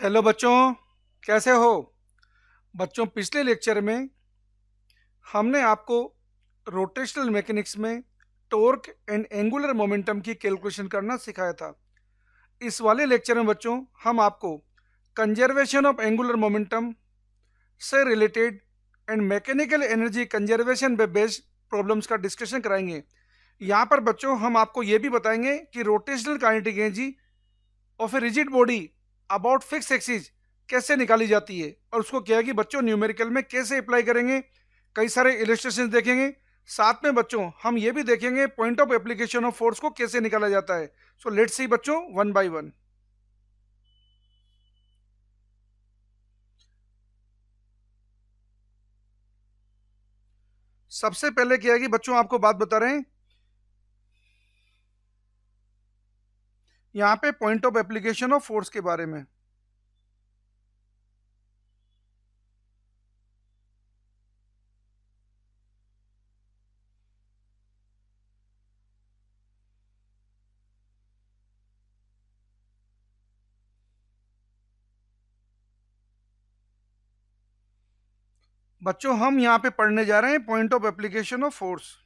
Hello बच्चों, कैसे हो? बच्चों, पिछले लेक्चर में हमने आपको रोटेशनल मैकेनिक्स में टॉर्क एंड एंगुलर मोमेंटम की कैलकुलेशन करना सिखाया था। इस वाले लेक्चर में बच्चों हम आपको कंजर्वेशन ऑफ एंगुलर मोमेंटम से related and mechanical energy conservation पे बेस्ड प्रॉब्लम्स का डिस्कशन कराएंगे। यहाँ पर बच्चों हम आपको ये भी बताएंगे कि rotational kinetic energy of a rigid body about fix axis कैसे निकाली जाती है और उसको क्या है कि बच्चों न्यूमेरिकल में कैसे अप्लाई करेंगे। कई सारे इलस्ट्रेशन देखेंगे। साथ में बच्चों हम ये भी देखेंगे point of application of force को कैसे निकाला जाता है। सो लेट्स सी बच्चों वन बाय वन। सबसे पहले क्या है कि बच्चों आपको बात बता रहे हैं, यहाँ पे point of application of force के बारे में। बच्चों हम यहाँ पे पढ़ने जा रहे हैं point of application of force.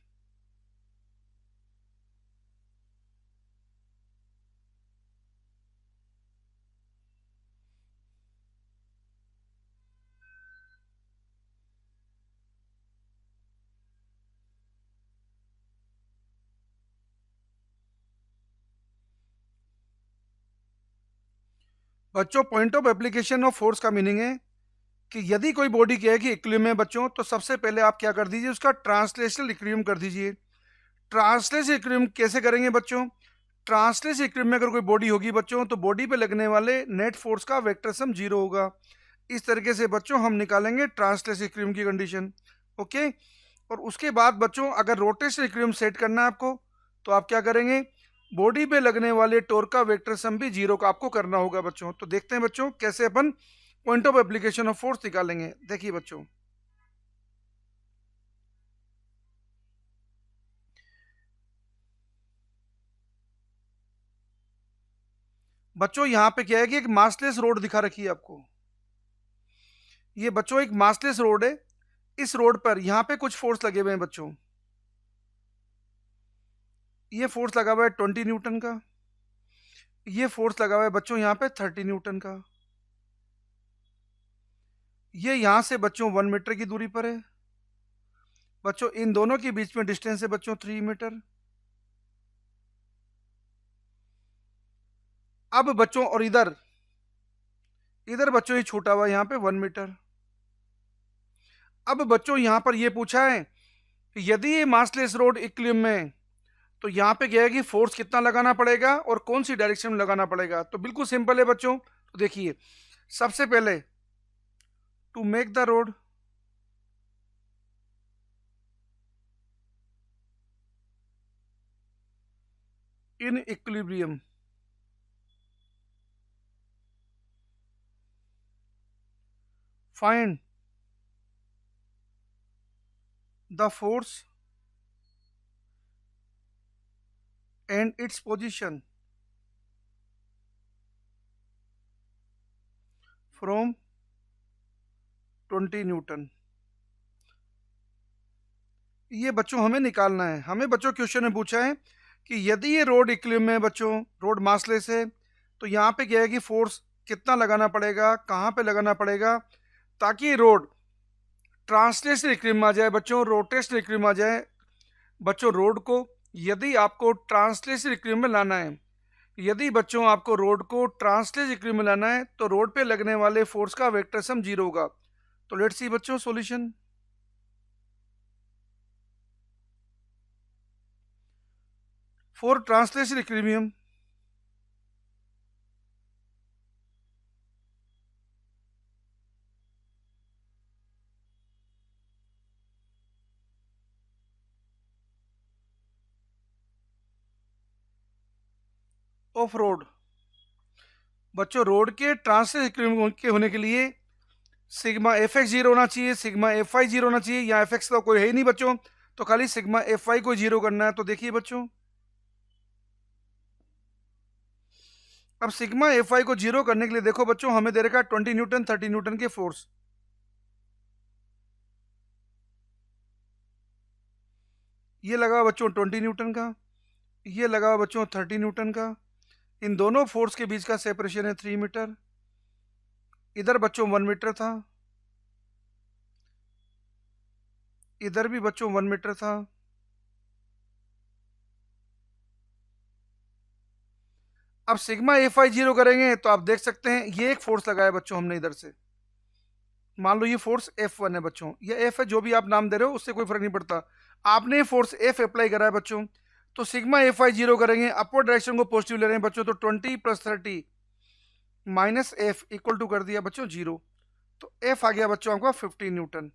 बच्चों point of application of force का मीनिंग है कि यदि कोई बॉडी क्या है कि इक्विलिब्रियम में बच्चों, तो सबसे पहले आप क्या कर दीजिए, उसका ट्रांसलेशनल इक्विलिब्रियम कर दीजिए। ट्रांसलेशनल इक्विलिब्रियम कैसे करेंगे बच्चों? ट्रांसलेशनल इक्विलिब्रियम में अगर कोई बॉडी होगी बच्चों, तो बॉडी पे लगने वाले नेट फोर्स का वेक्टर सम जीरो होगा। इस तरीके से बच्चों हम निकालेंगे ट्रांसलेशनल इक्विलिब्रियम की कंडीशन। ओके। और उसके बाद बच्चों अगर रोटेशनल इक्विलिब्रियम सेट करना है आपको, तो आप क्या करेंगे, बॉडी पे लगने वाले टॉर्क का वेक्टर सम भी जीरो का आपको करना होगा बच्चों। तो देखते हैं बच्चों कैसे अपन point of application of force निकालेंगे। देखिए बच्चों, बच्चों यहाँ पे क्या है कि एक मासलेस रोड दिखा रखी है आपको। ये बच्चों एक मासलेस रोड है। इस रोड पर यहाँ पे कुछ फोर्स लगे हुए हैं बच्चों। ये फोर्स लगा हुआ है 20 न्यूटन का। ये फोर्स लगा हुआ है बच्चों यहाँ पे 30 न्यूटन का। ये यहाँ से बच्चों 1 मीटर की दूरी पर है। बच्चों इन दोनों के बीच में डिस्टेंस है बच्चों 3 मीटर। अब बच्चों और इधर इधर बच्चों ये छूटा हुआ है यहाँ पे 1 मीटर। अब बच्चों यहाँ पर ये पूछा है कि यदि ये मासलेस रोड इक्विलिब्रियम में, तो यहाँ पे क्या है कि फोर्स कितना लगाना पड़ेगा और कौन सी डायरेक्शन में लगाना पड़ेगा। तो बिल्कुल सिंपल है बच्चों। तो देखिए, सबसे पहले to make the rod in equilibrium, find the force and its position from 20 newton. ये बच्चों हमें निकालना है। हमें बच्चों क्वेश्चन में पूछा है कि यदि ये रोड इक्विलिब्रियम में है बच्चों, रोड मासलेस है, तो यहाँ पे क्या है कि फोर्स कितना लगाना पड़ेगा, कहाँ पे लगाना पड़ेगा, ताकि रोड ट्रांसलेशनल इक्विलिब्रियम में आ जाए बच्चों, रोटेशनल इक्विलिब्रियम में आ जाए। बच्चों रोड को यदि आपको ट्रांसलेशनल इक्विलिब्रियम में लाना है, यदि बच्चों आपको रोड को ट्रांसलेशनल इक्विलिब्रियम में लाना है, तो रोड पे लगने वाले फोर्स का वेक्टर सम जीरो होगा। तो लेट्स सी बच्चों solution. For translational equilibrium, of road, बच्चों रोड के ट्रांसलेशनल इक्विलिब्रियम के होने के लिए सिग्मा एफ एक्स जीरो होना चाहिए, सिग्मा एफ आई जीरो होना चाहिए। यहाँ एफ एक्स तो कोई है ही नहीं बच्चों, तो खाली सिग्मा एफ आई को जीरो करना है। तो देखिए बच्चों, अब सिग्मा एफ आई को जीरो करने के लिए देखो बच्चों, हमें दे रखा है 20 न्यूटन 30 न्यूटन के फोर्स। ये लगा बच्चों 20 न्यूटन का, ये लगा बच्चों 30 न्यूटन का। इन दोनों फोर्स के बीच का सेपरेशन है 3 मीटर। इधर बच्चों 1 मीटर था, इधर भी बच्चों 1 मीटर था। अब सिग्मा एफ आई जीरो करेंगे तो आप देख सकते हैं ये एक फोर्स लगाया बच्चों हमने इधर से। मान लो ये फोर्स F1 है बच्चों, ये F है, जो भी आप नाम दे रहे हो उससे कोई फर्क नहीं पड़ता। आपने फोर्स F अप्लाई करा है बच्चों, तो सिग्मा एफ आई जीरो करेंगे, अपवर्ड डायरेक्शन को पॉजिटिव ले रहे हैं बच्चों, तो 20 + 30 माइनस एफ इक्वल टू कर दिया बच्चों जीरो। तो F आ गया बच्चों आपका 15 न्यूटन।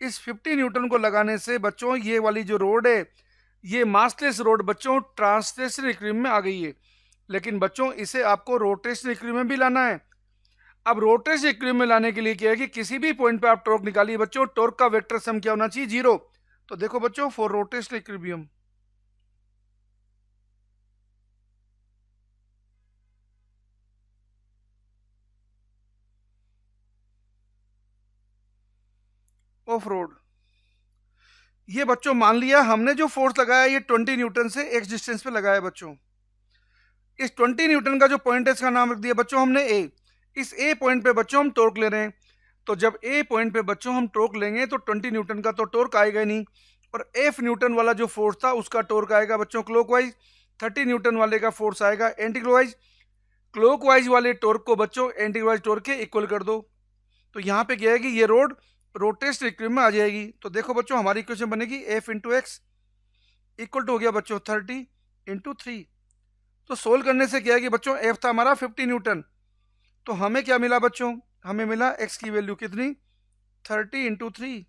इस 50 न्यूटन को लगाने से बच्चों ये वाली जो रोड है, ये मासलेस रोड बच्चों ट्रांसलेशनल इक्विलिब्रियम में आ गई है। लेकिन बच्चों इसे आपको रोटेशनल इक्विलिब्रियम में भी लाना है। अब रोटेशनल इक्विलिब्रियम में लाने के लिए क्या है कि किसी भी पॉइंट पे आप टॉर्क निकालिए बच्चों, टॉर्क का वेक्टर सम क्या होना चाहिए, जीरो। तो देखो बच्चों, for rotational equilibrium of road, ये बच्चों मान लिया हमने जो फोर्स लगाया ये 20 न्यूटन से एक्स डिस्टेंस पे लगाया बच्चों। इस 20 न्यूटन का जो पॉइंट है इसका नाम रख दिया बच्चों हमने ए। इस ए पॉइंट पे बच्चों हम टॉर्क ले रहे हैं। तो जब ए पॉइंट पे बच्चों हम टॉर्क लेंगे तो 20 न्यूटन का तो टॉर्क आएगा ही नहीं, और एफ न्यूटन वाला जो फोर्स था उसका टॉर्क आएगा बच्चों क्लॉकवाइज। 30 न्यूटन वाले का फोर्स आएगा एंटी क्लॉकवाइज। क्लॉकवाइज वाले टॉर्क को बच्चों एंटी क्लॉकवाइज टॉर्क के इक्वल कर दो। तो यहाँ पे क्या है कि ये रोड रोटेशनल इक्विलिब्रियम में आ जाएगी। तो देखो बच्चों हमारी इक्वेशन बनेगी f into x equal to हो गया बच्चों 30 × 3। तो सोल्व करने से क्या है कि बच्चों एफ था हमारा 50 न्यूटन, तो हमें क्या मिला बच्चों, हमें मिला एक्स की वैल्यू कितनी, 30 × 3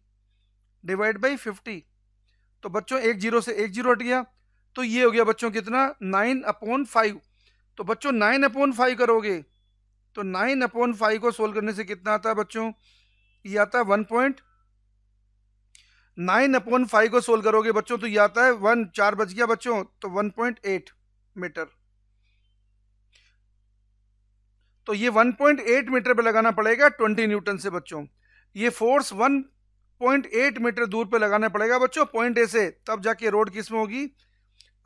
डिवाइड बाई 50। तो बच्चों एक जीरो से एक जीरो हट गया, तो ये हो गया बच्चों कितना, 9/5। तो बच्चों 9/5 करोगे तो 9/5 को सोल्व करने से कितना आता है बच्चों, ये आता है 9/5 को सोल्व करोगे बच्चों तो ये आता है 4 बच गया बच्चों, तो 1.8 मीटर। तो ये 1.8 मीटर पे लगाना पड़ेगा 20 न्यूटन से बच्चों। ये फोर्स 1.8 मीटर दूर पे लगाना पड़ेगा बच्चों पॉइंट ए से, तब जाके रोड किस में होगी,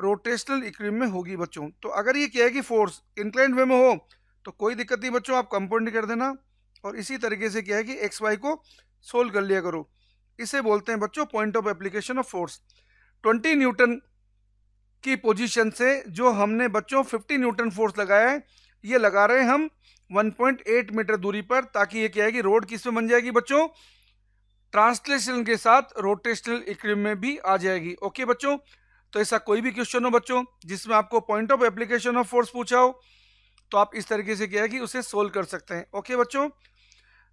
रोटेशनल इक्विलिब्रियम में होगी बच्चों। तो अगर ये क्या है कि फोर्स इंक्लाइंड वे में हो तो कोई दिक्कत नहीं बच्चों, आप कंपाउंड कर देना। और इसी तरीके से क्या है कि एक्स वाई को सोल्व कर लिया करो। इसे बोलते हैं बच्चों point of application of force. 20 Newton की पोजीशन से जो हमने बच्चों 50 न्यूटन फोर्स लगाया है, ये लगा रहे हैं हम 1.8 मीटर दूरी पर, ताकि ये क्या है कि रोड किस में बन जाएगी बच्चों, ट्रांसलेशन के साथ रोटेशनल इक्विलिब्रियम में भी आ जाएगी। ओके बच्चों, तो ऐसा कोई भी क्वेश्चन हो बच्चों जिसमें आपको point of application of force पूछा हो, तो आप इस तरीके से क्या है कि उसे सोल्व कर सकते हैं। ओके बच्चों,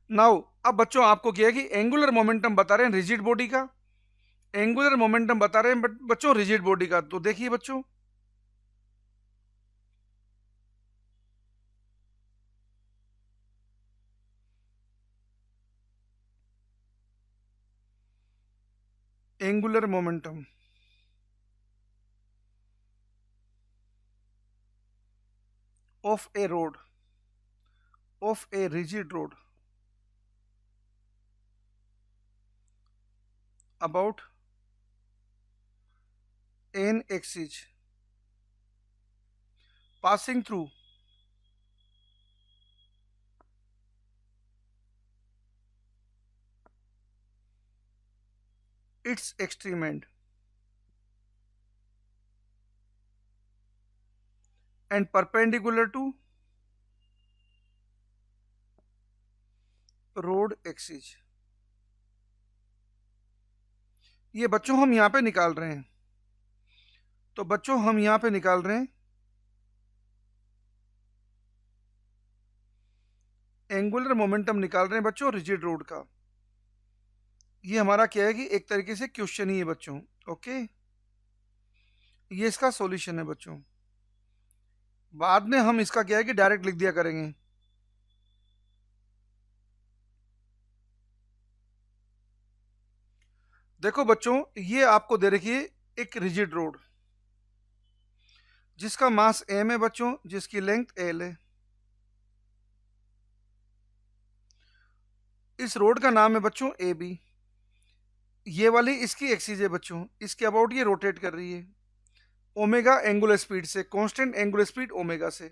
नाउ अब बच्चों आपको क्या है कि एंगुलर मोमेंटम बता रहे हैं रिजिड बॉडी का, एंगुलर मोमेंटम बता रहे हैं बच्चों रिजिड बॉडी का। तो देखिए बच्चों, angular momentum of A road, of a rigid road about an axis passing through its extreme end and perpendicular to road axis। ये बच्चों हम यहाँ पे निकाल रहे हैं, तो बच्चों हम यहाँ पे निकाल रहे हैं एंगुलर मोमेंटम निकाल रहे हैं बच्चों रिजिड रोड का। ये हमारा क्या है कि एक तरीके से क्वेश्चन ही है बच्चों। ओके, ये इसका सॉल्यूशन है बच्चों। बाद में हम इसका क्या है कि डायरेक्ट लिख दिया करेंगे। देखो बच्चों, ये आपको दे रखी है एक रिजिड रोड, जिसका मास m है बच्चों, जिसकी लेंथ l है। इस रोड का नाम है बच्चों ए बी। ये वाली इसकी एक्सिस है बच्चों, इसके अबाउट ये रोटेट कर रही है ओमेगा एंगुलर स्पीड से, कांस्टेंट एंगुलर स्पीड ओमेगा से।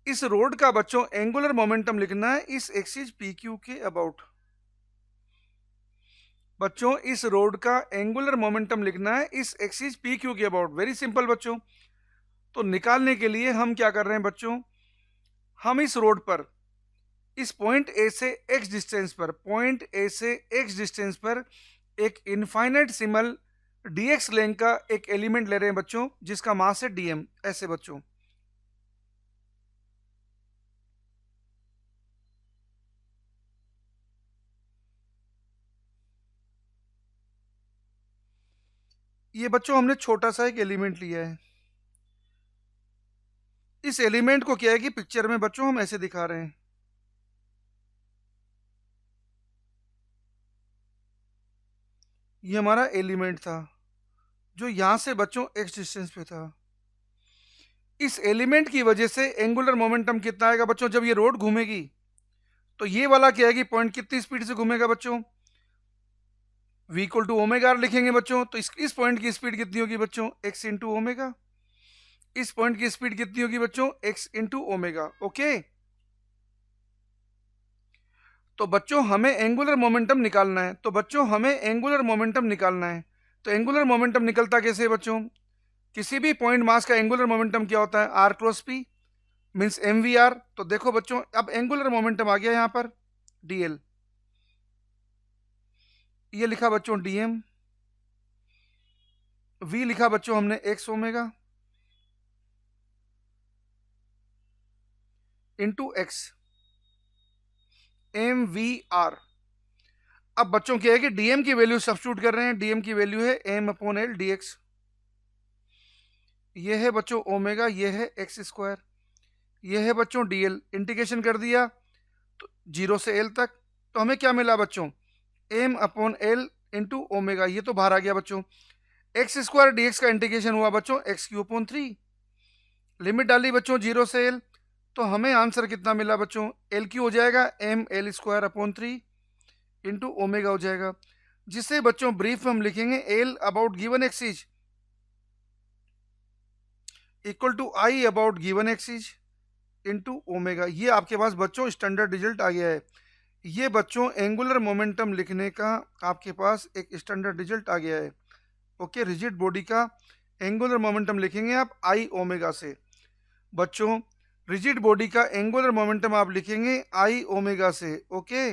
इस रोड का बच्चों एंगुलर मोमेंटम लिखना है इस एक्सिस पी क्यू के अबाउट। बच्चों इस रोड का एंगुलर मोमेंटम लिखना है इस एक्सिस पी क्यू के अबाउट। वेरी सिंपल बच्चों। तो निकालने के लिए हम क्या कर रहे हैं बच्चों, हम इस रोड पर इस पॉइंट ए से एक्स डिस्टेंस पर, पॉइंट ए से एक्स डिस्टेंस पर एक इनफाइनाइट सिमल dx लेंथ का एक एलिमेंट ले रहे हैं बच्चों, जिसका मास है dm। ऐसे बच्चों ये बच्चों हमने छोटा सा एक एलिमेंट लिया है। इस एलिमेंट को क्या है कि पिक्चर में बच्चों हम ऐसे दिखा रहे हैं। ये हमारा एलिमेंट था जो यहां से बच्चों एक्स डिस्टेंस पे था। इस एलिमेंट की वजह से एंगुलर मोमेंटम कितना आएगा बच्चों, जब ये रोड घूमेगी तो ये वाला क्या है कि पॉइंट कितनी स्पीड से घूमेगा बच्चों, v equal to omega r लिखेंगे बच्चों। तो इस पॉइंट की स्पीड कितनी होगी बच्चों, x इंटू ओमेगा। इस पॉइंट की स्पीड कितनी होगी बच्चों, x इंटू ओमेगा। ओके। तो बच्चों हमें एंगुलर मोमेंटम निकालना है, तो बच्चों हमें एंगुलर मोमेंटम निकालना है। तो एंगुलर मोमेंटम निकलता कैसे है बच्चों, किसी भी पॉइंट मास का एंगुलर मोमेंटम क्या होता है, r cross p means m we r. तो देखो बच्चों अब एंगुलर मोमेंटम आ गया यहां पर dl, ये लिखा बच्चों dm, v लिखा बच्चों हमने x omega into x m we r. अब बच्चों क्या है कि dm की वैल्यू सब्स्टिट्यूट कर रहे हैं, dm की वैल्यू है m अपॉन एल dx। ये है बच्चों ओमेगा, ये है एक्स स्क्वायर, ये है बच्चों dl। इंटीग्रेशन कर दिया तो 0 से l तक। तो हमें क्या मिला बच्चों, m upon L into omega, ये तो बाहर आ गया बच्चों। एक्स स्क्वायर dx का इंटीग्रेशन हुआ बच्चों एक्स क्यू अपॉन 3। लिमिट डाली बच्चों 0 से l, तो हमें आंसर कितना मिला बच्चों, एल क्यू हो जाएगा M L square upon 3 into omega हो जाएगा, जिसे बच्चों ब्रीफ में हम लिखेंगे L about given axis equal to I about given axis into omega. ये आपके पास बच्चों स्टैंडर्ड रिजल्ट आ गया है। ये बच्चों एंगुलर मोमेंटम लिखने का आपके पास एक स्टैंडर्ड रिजल्ट आ गया है। ओके, रिजिड बॉडी का एंगुलर मोमेंटम लिखेंगे आप आई ओमेगा से। बच्चों रिजिड बॉडी का एंगुलर मोमेंटम आप लिखेंगे आई ओमेगा से। ओके,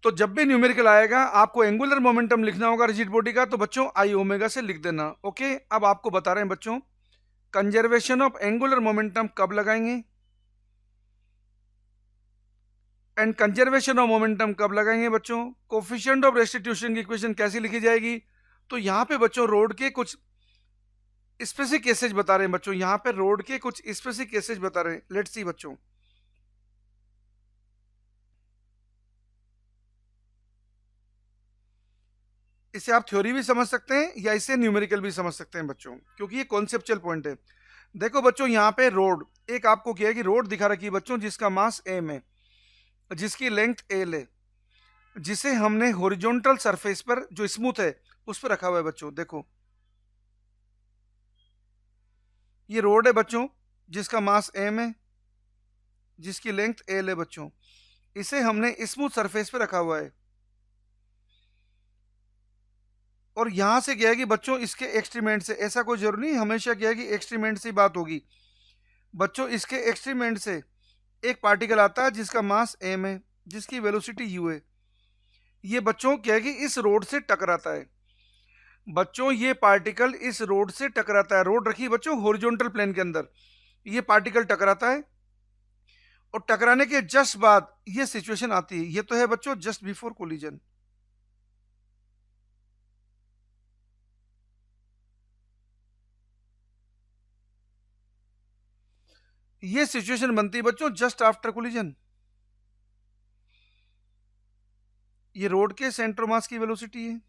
तो जब भी न्यूमेरिकल आएगा आपको एंगुलर मोमेंटम लिखना होगा रिजिड बॉडी का, तो बच्चों आई ओमेगा से लिख देना। ओके, अब आपको बता रहे हैं बच्चों कंजर्वेशन ऑफ एंगुलर मोमेंटम कब लगाएंगे एंड कंजर्वेशन ऑफ मोमेंटम कब लगाएंगे बच्चों। कोफिशिएंट ऑफ रेस्टिट्यूशन की इक्वेशन कैसी लिखी जाएगी, तो यहाँ पे बच्चों रोड के कुछ स्पेसिफिक केसेज बता रहे हैं बच्चों, यहाँ पे रोड के कुछ स्पेसिफिक केसेज बता रहे हैं। लेट्स सी बच्चों, इसे आप थ्योरी भी समझ सकते हैं या इसे न्यूमेरिकल भी समझ सकते हैं बच्चों, क्योंकि ये कॉन्सेप्चुअल पॉइंट है। देखो बच्चों यहाँ पे रोड एक आपको क्या है कि रोड दिखा रखी है बच्चों, जिसका मास m है, जिसकी लेंथ l है, जिसे हमने हॉरिजॉन्टल सरफेस पर जो स्मूथ है उस पर रखा हुआ है बच्चों। देखो ये रोड है बच्चों, जिसका मास m है, जिसकी लेंथ l है बच्चों, इसे हमने स्मूथ सरफेस पे रखा हुआ है। और यहां से क्या है कि बच्चों इसके एक्सट्रीमेंट से, ऐसा कोई जरूरी नहीं हमेशा क्या है कि एक्सट्रीमेंट से ही बात होगी बच्चों, इसके एक्सट्रीमेंट से एक पार्टिकल आता है जिसका मास m है, जिसकी वेलोसिटी u है। ये बच्चों क्या है कि इस रोड से टकराता है। बच्चों ये पार्टिकल इस रोड से टकराता है, रोड रखी बच्चों हॉरिजॉन्टल प्लेन के अंदर, ये पार्टिकल टकराता है और टकराने के जस्ट बाद ये सिचुएशन आती है। ये तो है बच्चों जस्ट बिफोर कोलिजन। ये सिचुएशन बनती है बच्चों जस्ट आफ्टर कोलिजन। ये रोड के सेंटर मास की वेलोसिटी है,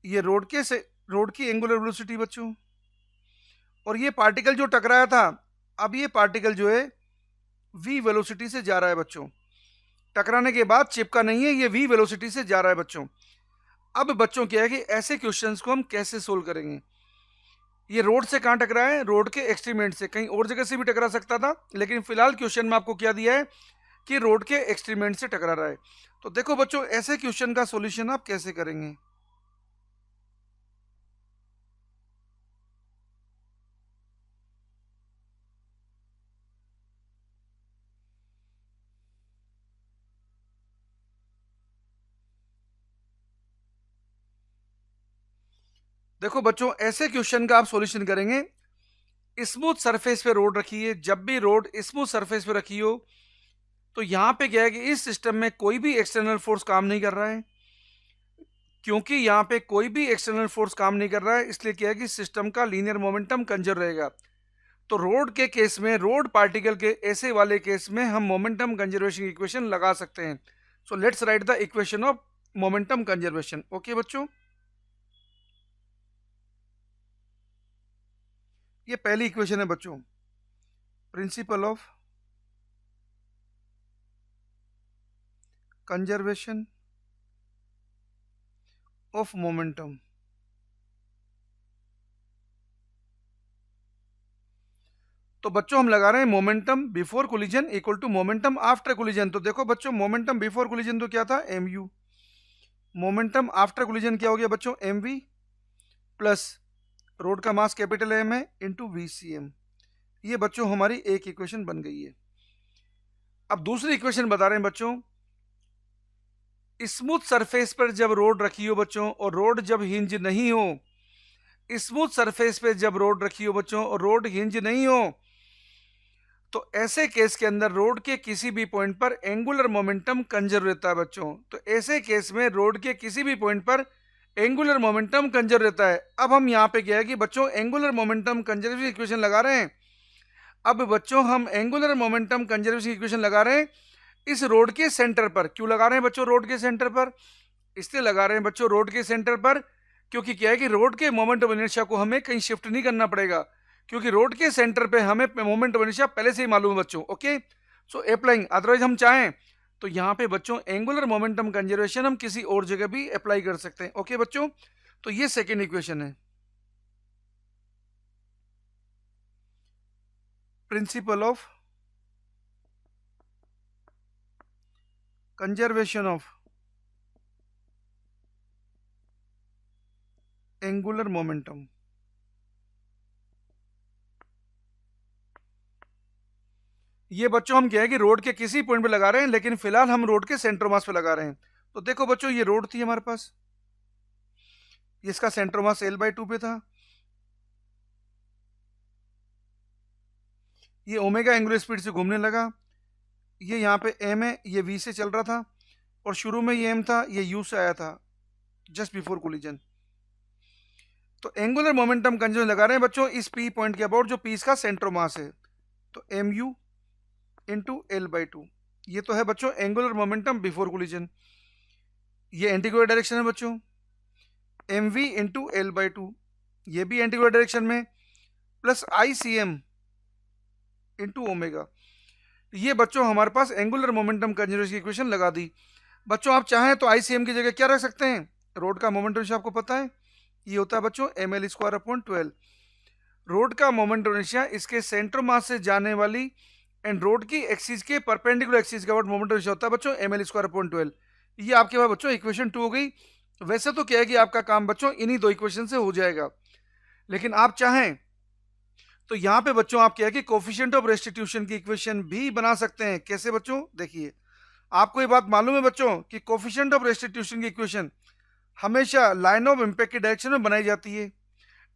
ये रोड की एंगुलर वेलोसिटी बच्चों, और ये पार्टिकल जो टकराया था, अब ये पार्टिकल जो है v वेलोसिटी से जा रहा है बच्चों, टकराने के बाद चिपका नहीं है, ये v वेलोसिटी से जा रहा है बच्चों। अब बच्चों क्या है कि ऐसे क्वेश्चंस को हम कैसे सोल्व करेंगे। ये रोड से कहाँ टकरा है, रोड के एक्सट्रीम से, कहीं और जगह से भी टकरा सकता था, लेकिन फिलहाल क्वेश्चन में आपको क्या दिया है कि रोड के एक्सट्रीम से टकरा रहा है। तो देखो बच्चों, ऐसे क्वेश्चन का सॉल्यूशन आप कैसे करेंगे। देखो बच्चों, ऐसे क्वेश्चन का आप सॉल्यूशन करेंगे, स्मूथ सरफेस पे रोड रखी है, जब भी रोड स्मूथ सरफेस पे रखी हो तो यहां पे क्या है कि इस सिस्टम में कोई भी एक्सटर्नल फोर्स काम नहीं कर रहा है। क्योंकि यहाँ पे कोई भी एक्सटर्नल फोर्स काम नहीं कर रहा है, इसलिए क्या है कि सिस्टम का लीनियर मोमेंटम कंजर्व रहेगा। तो रोड के केस में, रोड पार्टिकल के ऐसे वाले केस में हम मोमेंटम कंजर्वेशन की इक्वेशन लगा सकते हैं। So let's write the equation of momentum conservation. Okay बच्चों, ये पहली इक्वेशन है बच्चों, principle of conservation of momentum. तो बच्चों हम लगा रहे हैं momentum before collision equal to momentum after collision. तो देखो बच्चों, मोमेंटम बिफोर कोलिजन तो क्या था, M U, momentum after collision क्या हो गया बच्चों, एम वी, प्लस रोड का मास कैपिटल एम है इंटू वी सी एम। ये बच्चों हमारी एक इक्वेशन बन गई है। अब दूसरी इक्वेशन बता रहे हैं बच्चों, स्मूथ सरफेस पर जब रोड रखी हो बच्चों और रोड जब हिंज नहीं हो, स्मूथ सरफेस पे जब रोड रखी हो बच्चों और रोड हिंज नहीं हो, तो ऐसे केस के अंदर रोड के किसी भी पॉइंट पर एंगुलर मोमेंटम कंजर्व रहता है बच्चों। तो ऐसे केस में रोड के किसी भी पॉइंट पर एंगुलर मोमेंटम कंजर्व रहता है। अब हम यहाँ पे क्या है कि बच्चों एंगुलर मोमेंटम कंजर्वेशन इक्वेशन लगा रहे हैं। अब बच्चों हम एंगुलर मोमेंटम कंजर्वेशन इक्वेशन लगा रहे हैं इस रोड के सेंटर पर। क्यों लगा रहे हैं बच्चों रोड के सेंटर पर, इसलिए लगा रहे हैं बच्चों रोड के सेंटर पर क्योंकि क्या है कि रोड के मोमेंट ऑफ इनर्शिया को हमें कहीं शिफ्ट नहीं करना पड़ेगा, क्योंकि रोड के सेंटर पे हमें मोमेंट ऑफ इनर्शिया पहले से ही मालूम है बच्चों। ओके, सो अप्लाइंग, अदरवाइज हम चाहें तो यहाँ पे बच्चों एंगुलर मोमेंटम कंजर्वेशन हम किसी और जगह भी अप्लाई कर सकते हैं। ओके बच्चों, तो ये सेकेंड इक्वेशन है, principal of conservation of angular momentum. ये बच्चों हम क्या है कि रोड के किसी पॉइंट पे लगा रहे हैं, लेकिन फिलहाल हम रोड के सेंटर मास पे लगा रहे हैं। तो देखो बच्चों, ये रोड थी हमारे पास, इसका centre mass L by to पे था, ये ओमेगा एंगुलर स्पीड से घूमने लगा, ये यहाँ पे एम है, ये वी से चल रहा था, और शुरू में ये एम था, ये यू से आया था जस्ट बिफोर कोलिजन। तो एंगुलर मोमेंटम कंजर्वेशन लगा रहे हैं बच्चों इस पी पॉइंट के अबाउट, जो पी इसका सेंटर मास है। तो M U into L by two, ये तो है बच्चों एंगुलर मोमेंटम बिफोर कोलिजन। ये एंटीक्लोर डायरेक्शन है बच्चों, M V into L by two, ये भी एंटीक्लोर डायरेक्शन में, plus I C M into omega. ये बच्चों हमारे पास एंगुलर मोमेंटम कंजर्वेशन की इक्वेशन लगा दी। बच्चों आप चाहें तो आईसीएम की जगह क्या रख सकते हैं, रोड का मोमेंटम आपको पता है ये होता है बच्चों M L square upon 12। Rod का मोमेंटम इनर्शिया इसके सेंटर मास से जाने वाली एंड रोड की एक्सिस के परपेंडिकुलर एक्सिस का मोमेंटम इनर्शिया होता है बच्चों एम एल स्क्वायर अपॉन 12। ये आपके पास बच्चों इक्वेशन 2 हो गई। वैसे तो क्या है कि आपका काम बच्चों इन्हीं दो इक्वेशन से हो जाएगा, लेकिन आप चाहें तो यहाँ पे बच्चों आप क्या है कि कोफिशिएंट ऑफ रेस्टिट्यूशन की इक्वेशन भी बना सकते हैं। कैसे बच्चों, देखिए आपको ये बात मालूम है बच्चों कि कोफिशिएंट ऑफ रेस्टिट्यूशन की इक्वेशन हमेशा लाइन ऑफ इम्पैक्ट की डायरेक्शन में बनाई जाती है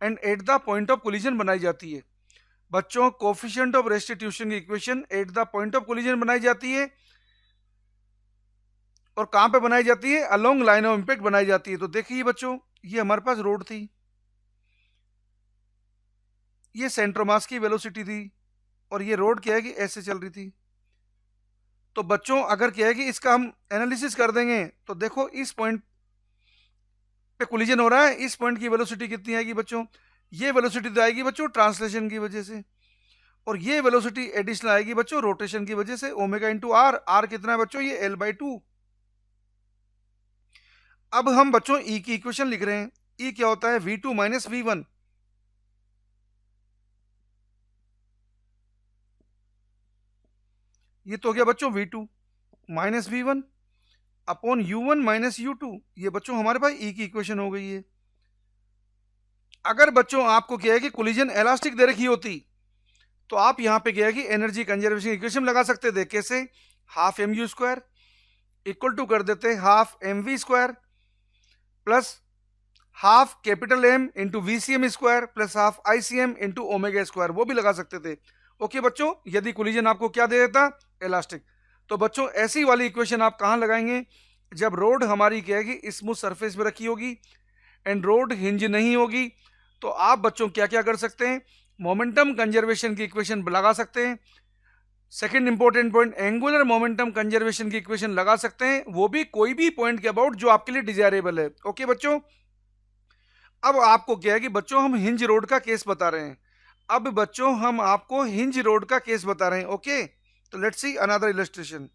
and at the point of collision बनाई जाती है। बच्चों कोफिशिएंट ऑफ रेस्टिट्यूशन की equation at the point of collision बनाई जाती है, और कहां पे बनाई जाती है, अलोंग लाइन ऑफ इम्पैक्ट बनाई जाती है। तो देखिए बच्चों, ये हमारे पास रोड थी, ये सेंटर मास की वेलोसिटी थी, और ये रोड क्या है कि ऐसे चल रही थी। तो बच्चों अगर क्या है कि इसका हम एनालिसिस कर देंगे तो देखो इस पॉइंट पे कोलिजन हो रहा है, इस पॉइंट की वेलोसिटी कितनी आएगी बच्चों, ये वेलोसिटी तो आएगी बच्चों ट्रांसलेशन की वजह से, और ये वेलोसिटी एडिशनल आएगी बच्चों रोटेशन की वजह से, ओमेगा इंटू आर। आर कितना है बच्चों, ये L/2। अब हम बच्चों ई की इक्वेशन लिख रहे हैं। ई क्या होता है, V2 माइनस V1। ये तो हो गया बच्चों V2 minus V1 upon U1 minus U2। ये बच्चों हमारे पास ई की इक्वेशन हो गई है। अगर बच्चों आपको क्या है कि कोलिजन इलास्टिक दे रखी होती तो आप यहाँ पे क्या है कि एनर्जी कंजर्वेशन इक्वेशन लगा सकते थे। कैसे, हाफ mu² इक्वल टू कर देते half mv² plus half capital M into VCM² plus half ICM into omega, वो भी लगा सकते थे। ओके बच्चों, यदि कोलिजन आपको क्या दे देता, इलास्टिक। तो बच्चों ऐसी वाली इक्वेशन आप कहाँ लगाएंगे, जब रोड हमारी क्या है कि स्मूथ सरफेस पे रखी होगी एंड रोड हिंज नहीं होगी। तो आप बच्चों क्या क्या कर सकते हैं, मोमेंटम कंजर्वेशन की इक्वेशन लगा सकते हैं। Second important point, angular momentum conservation की इक्वेशन लगा सकते हैं, वो भी कोई भी पॉइंट के अबाउट जो आपके लिए डिजायरेबल है। ओके बच्चों, अब आपको क्या है कि बच्चों हम हिंज रोड का केस बता रहे हैं। अब बच्चों हम आपको हिंज रोड का केस बता रहे हैं। ओके, तो लेट्स सी अनदर इलस्ट्रेशन।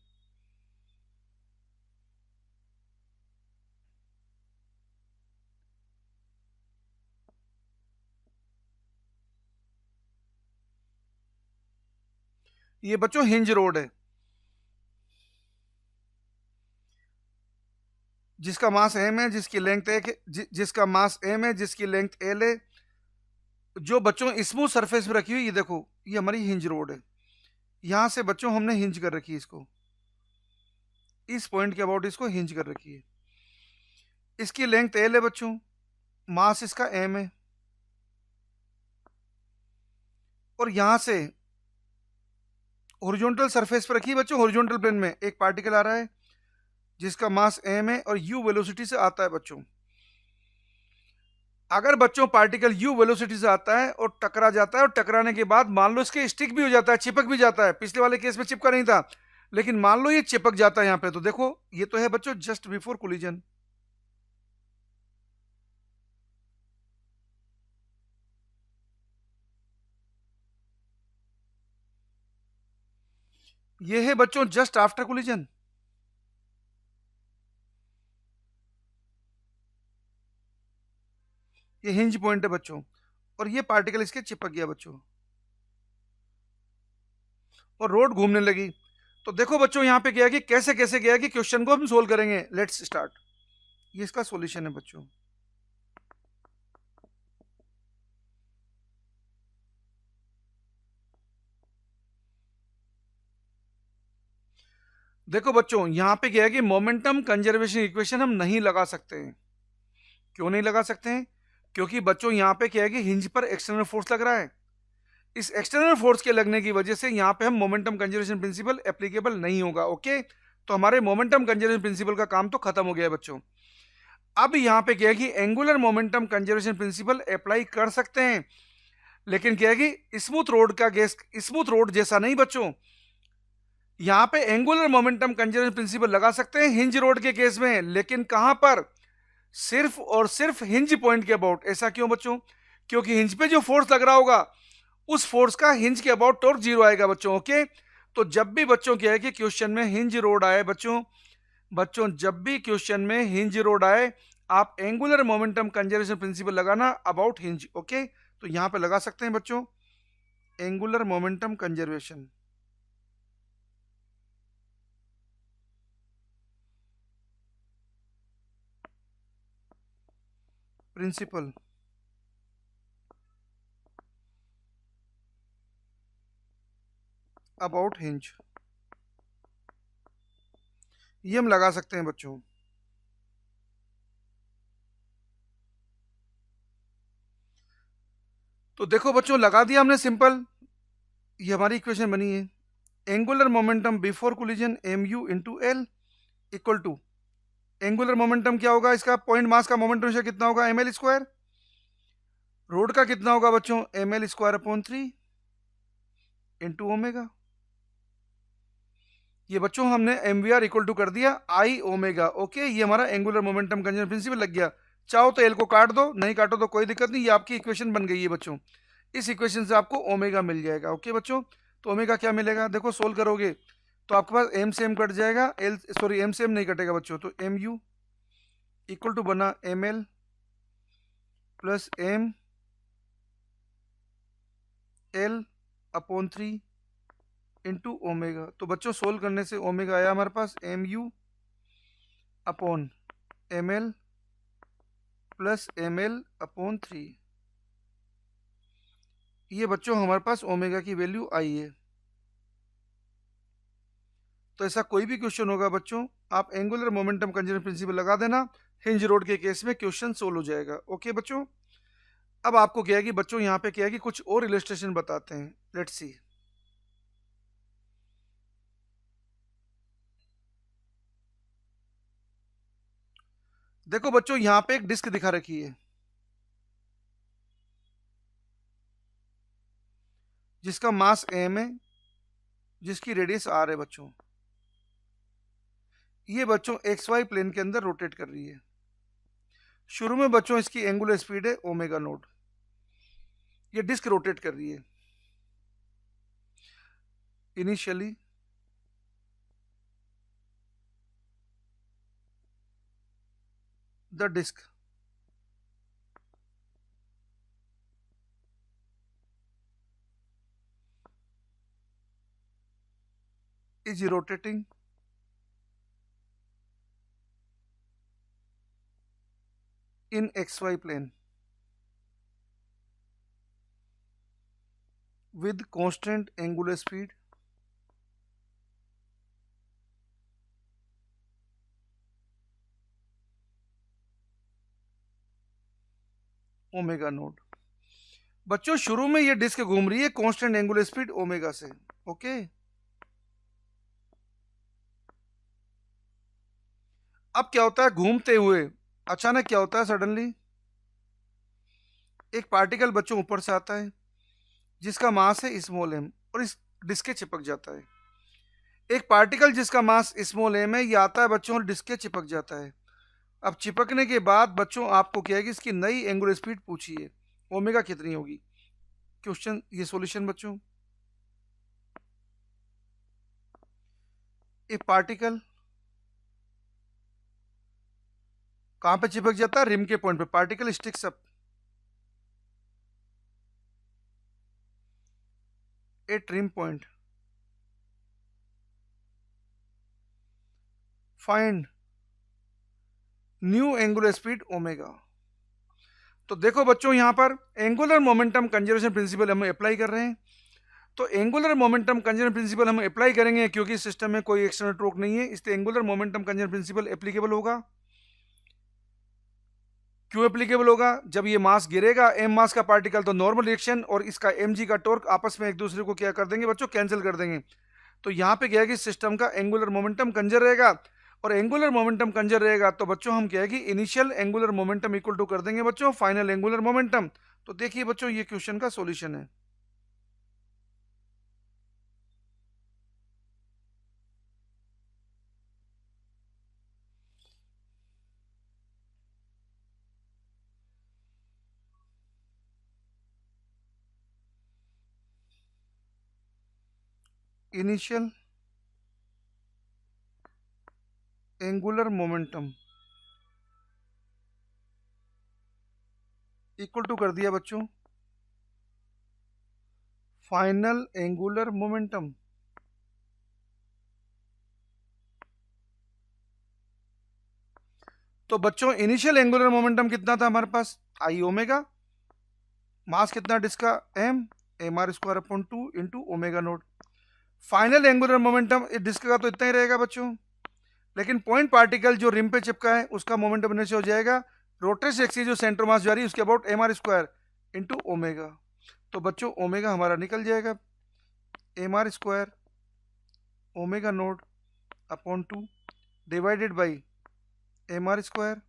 ये बच्चों हिंज रोड है, जिसका मास m है, जिसकी लेंथ है, जिसका मास m है, जिसकी लेंथ l है, जो बच्चों स्मूथ सरफेस पे रखी हुई। ये देखो, ये हमारी हिंज रोड है। यहां से बच्चों हमने हिंज कर रखी है इसको, इस पॉइंट के अबाउट इसको हिंज कर रखी है। इसकी लेंथ l है बच्चों, मास इसका m है, और यहां से हॉरिजॉन्टल सरफेस पर रखी है बच्चों। हॉरिजॉन्टल प्लेन में एक पार्टिकल आ रहा है जिसका मास m है और u वेलोसिटी से आता है बच्चों। अगर बच्चों पार्टिकल u वेलोसिटी से आता है और टकरा जाता है, और टकराने के बाद मान लो इसके स्टिक भी हो जाता है, चिपक भी जाता है, पिछले वाले केस में चिपका नहीं था, लेकिन मान लो ये चिपक जाता है यहाँ पे, तो देखो ये तो है बच्चों जस्ट बिफोर कोलिजन। ये है बच्चों जस्ट आफ्टर कोलिजन। ये हिंज पॉइंट है बच्चों, और ये पार्टिकल इसके चिपक गया बच्चों, और रोड घूमने लगी। तो देखो बच्चों यहाँ पे क्या है कि कैसे कैसे गया कि क्वेश्चन को हम सोल्व करेंगे। Let's start. ये इसका सॉल्यूशन है बच्चों। देखो बच्चों यहाँ पे क्या है कि मोमेंटम कंजर्वेशन इक्वेशन हम नहीं लगा सकते हैं। क्यों नहीं लगा सकते हैं, क्योंकि बच्चों यहाँ पे क्या है कि हिंज पर एक्सटर्नल फोर्स लग रहा है। इस एक्सटर्नल फोर्स के लगने की वजह से यहाँ पे हम मोमेंटम कंजर्वेशन प्रिंसिपल एप्लीकेबल नहीं होगा। ओके, तो हमारे मोमेंटम कंजर्वेशन प्रिंसिपल का काम तो खत्म हो गया है बच्चों। अब यहाँ पे क्या है कि angular momentum conservation principal apply कर सकते हैं, लेकिन क्या है कि स्मूथ रोड का केस स्मूथ रोड जैसा नहीं बच्चों। यहाँ पे एंगुलर मोमेंटम कंजर्वेशन प्रिंसिपल लगा सकते हैं हिंज रोड के केस में, लेकिन कहां पर, सिर्फ और सिर्फ हिंज पॉइंट के अबाउट। ऐसा क्यों बच्चों, क्योंकि हिंज पे जो फोर्स लग रहा होगा उस फोर्स का हिंज के अबाउट टॉर्क 0 आएगा बच्चों। ओके, तो जब भी बच्चों क्या है कि क्वेश्चन में हिंज रोड आए बच्चों, जब भी क्वेश्चन में हिंज रोड आए, आप एंगुलर मोमेंटम कंजर्वेशन प्रिंसिपल लगाना अबाउट हिंज। ओके, तो यहां पे लगा सकते हैं बच्चों angular momentum conservation principle about hinge, ये हम लगा सकते हैं बच्चों। तो देखो बच्चों लगा दिया हमने सिंपल, ये हमारी इक्वेशन बनी है। Angular momentum before collision mu into L equal to, angular momentum क्या होगा, इसका पॉइंट मास का मोमेंटम कितना होगा, ml²। रोड का कितना होगा बच्चों, ml² अपॉन 3 इंटू ओमेगा। ये बच्चों हमने M we R equal to कर दिया आई ओमेगा। ओके, ये हमारा एंगुलर मोमेंटम कंजर्वेशन प्रिंसिपल लग गया। चाहो तो एल को काट दो, नहीं काटो तो कोई दिक्कत नहीं, ये आपकी इक्वेशन बन गई है बच्चों। इस इक्वेशन से आपको ओमेगा मिल जाएगा। ओके बच्चों, तो ओमेगा क्या मिलेगा, देखो सोल्व करोगे तो आपके पास एम से एम कट जाएगा, एल सॉरी एम से एम नहीं कटेगा बच्चों, तो एम यू इक्वल टू बना M L plus M L upon 3 into omega. तो बच्चों सोल्व करने से ओमेगा आया हमारे पास M u upon M L plus M L upon 3। ये बच्चों हमारे पास ओमेगा की वैल्यू आई है। तो ऐसा कोई भी क्वेश्चन होगा बच्चों, आप एंगुलर मोमेंटम कंजर्वेशन प्रिंसिपल लगा देना, हिंज रोड के केस में क्वेश्चन सोल्व हो जाएगा। ओके बच्चों, अब आपको क्या है कि बच्चों यहाँ पे क्या है कि कुछ और इलस्ट्रेशन बताते हैं, लेट्स सी। देखो बच्चों यहाँ पे एक डिस्क दिखा रखी है जिसका मास m है, जिसकी रेडियस r है बच्चों। ये बच्चों एक्स वाई प्लेन के अंदर रोटेट कर रही है। शुरू में बच्चों इसकी एंगुलर स्पीड है ओमेगा नोट। ये डिस्क रोटेट कर रही है। Initially the disc is rotating in xy plane with constant angular speed omega naught. बच्चों शुरू में ये डिस्क घूम रही है कांस्टेंट एंगुलर स्पीड ओमेगा से। ओके, अब क्या होता है, घूमते हुए अचानक क्या होता है, सडनली एक पार्टिकल बच्चों ऊपर से आता है जिसका मास है स्मॉल एम और इस डिस्क के चिपक जाता है। एक पार्टिकल जिसका मास स्मॉल एम है, ये आता है बच्चों और डिस्क के चिपक जाता है। अब चिपकने के बाद बच्चों आपको क्या है कि इसकी नई एंगुलर स्पीड पूछिए, ओमेगा कितनी होगी। क्वेश्चन ये सॉल्यूशन बच्चों, एक पार्टिकल कहां पे चिपक जाता है, रिम के पॉइंट पे। Particle sticks up at rim point, find new angular speed omega. तो देखो बच्चों यहां पर एंगुलर मोमेंटम कंजर्वेशन प्रिंसिपल हम अप्लाई कर रहे हैं। तो एंगुलर मोमेंटम कंजर्वेशन प्रिंसिपल हम अप्लाई करेंगे क्योंकि सिस्टम में कोई एक्सटर्नल टॉर्क नहीं है, इसलिए angular momentum conservation principle applicable होगा। क्यों एप्लीकेबल होगा, जब ये मास गिरेगा एम मास का पार्टिकल, तो नॉर्मल रिएक्शन और इसका एम जी का टॉर्क आपस में एक दूसरे को क्या कर देंगे बच्चों, कैंसिल कर देंगे। तो यहाँ पे क्या है कि सिस्टम का एंगुलर मोमेंटम कंजर रहेगा, और एंगुलर मोमेंटम कंजर रहेगा तो बच्चों हम क्या है कि initial angular momentum equal to कर देंगे बच्चों फाइनल एंगुलर मोमेंटम। तो देखिए बच्चों ये क्वेश्चन का सॉल्यूशन है। Initial angular momentum equal to कर दिया बच्चों फाइनल एंगुलर मोमेंटम। तो बच्चों इनिशियल एंगुलर मोमेंटम कितना था हमारे पास, आई ओमेगा, मास कितना डिस्क का M, M R square upon 2 into omega naught. Final angular momentum इस डिस्क का तो इतना ही रहेगा बच्चों, लेकिन पॉइंट पार्टिकल जो रिम पे चिपका है उसका मोमेंटम बनने से हो जाएगा रोटेशन एक्सिस जो सेंटर मास जा रही है उसके about M R square into omega. तो बच्चों ओमेगा हमारा निकल जाएगा M R square omega naught upon 2 divided by M R square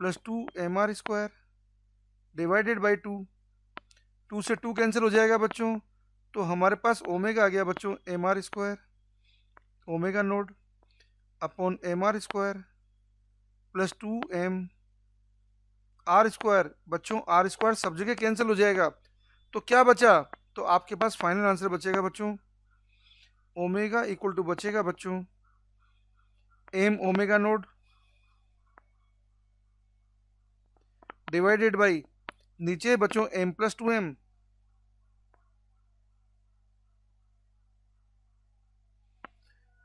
plus 2 M R square divided by 2। 2 से 2 कैंसिल हो जाएगा बच्चों, तो हमारे पास ओमेगा आ गया बच्चों M R square omega naught upon M R square plus 2m R square. बच्चों आर स्क्वायर सब जगह कैंसिल हो जाएगा, तो क्या बचा? तो आपके पास फाइनल आंसर बचेगा बच्चों, ओमेगा इक्वल टू बचेगा बच्चों M omega naught divided by नीचे बच्चों m प्लस 2m।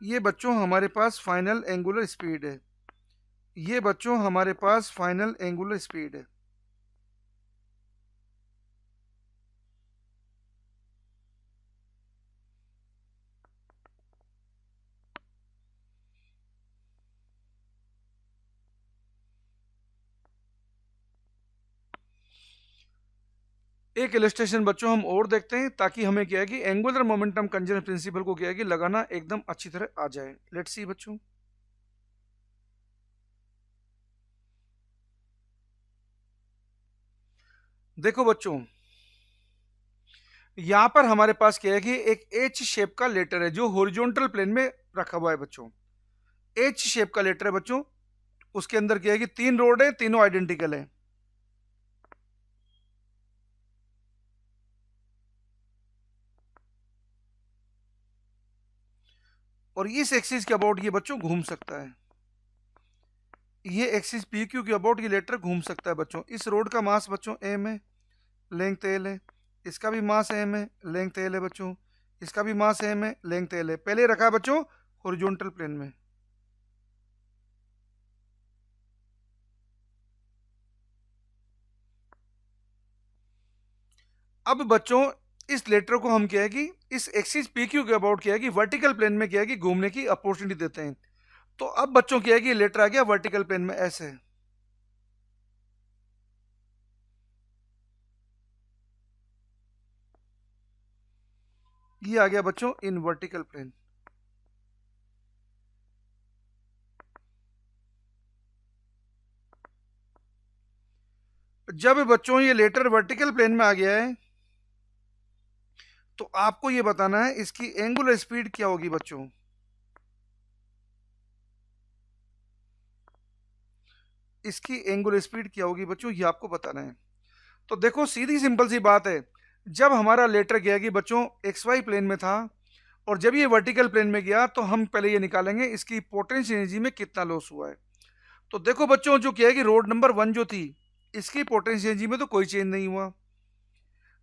ये बच्चों हमारे पास फाइनल एंगुलर स्पीड है, ये बच्चों हमारे पास फाइनल एंगुलर स्पीड है। एक इलस्ट्रेशन बच्चों हम और देखते हैं, ताकि हमें क्या है कि एंगुलर मोमेंटम कंजर्वेशन प्रिंसिपल को क्या है कि लगाना एकदम अच्छी तरह आ जाए। लेट्स सी बच्चों, देखो बच्चों यहां पर हमारे पास क्या है कि एक एच शेप का लेटर है जो हॉरिजॉन्टल प्लेन में रखा हुआ है बच्चों। एच शेप का लेटर है बच्चों, उसके अंदर क्या है कि 3 रोड है, तीनों आइडेंटिकल है। और इस एक्सिस के अबाउट ये बच्चों घूम सकता है, ये एक्सिस पी क्यू के अबाउट ये लेटर घूम सकता है बच्चों। इस रोड का मास बच्चों एम है, लेंथ एल है, इसका भी मास एम है, लेंथ एल है बच्चों, इसका भी मास एम है, लेंथ एल है। पहले रखा है बच्चों हॉरिजॉन्टल प्लेन में। अब बच्चों इस लेटर को हम क्या है कि इस एक्सिस पी क्यू के अबाउट क्या है कि वर्टिकल प्लेन में क्या है कि घूमने की अपॉर्चुनिटी देते हैं। तो अब बच्चों क्या है कि लेटर आ गया वर्टिकल प्लेन में ऐसे, ये आ गया बच्चों इन वर्टिकल प्लेन। जब बच्चों ये लेटर वर्टिकल प्लेन में आ गया है, तो आपको ये बताना है इसकी एंगुलर स्पीड क्या होगी बच्चों। इसकी एंगुलर स्पीड क्या होगी बच्चों, ये आपको बताना है। तो देखो सीधी सिंपल सी बात है, जब हमारा लेटर गया कि बच्चों एक्स वाई प्लेन में था और जब ये वर्टिकल प्लेन में गया, तो हम पहले ये निकालेंगे इसकी पोटेंशियल एनर्जी में कितना लॉस हुआ है। तो देखो बच्चों जो क्या है कि रोड नंबर 1 जो थी, इसकी पोटेंशियल एनर्जी में तो कोई चेंज नहीं हुआ।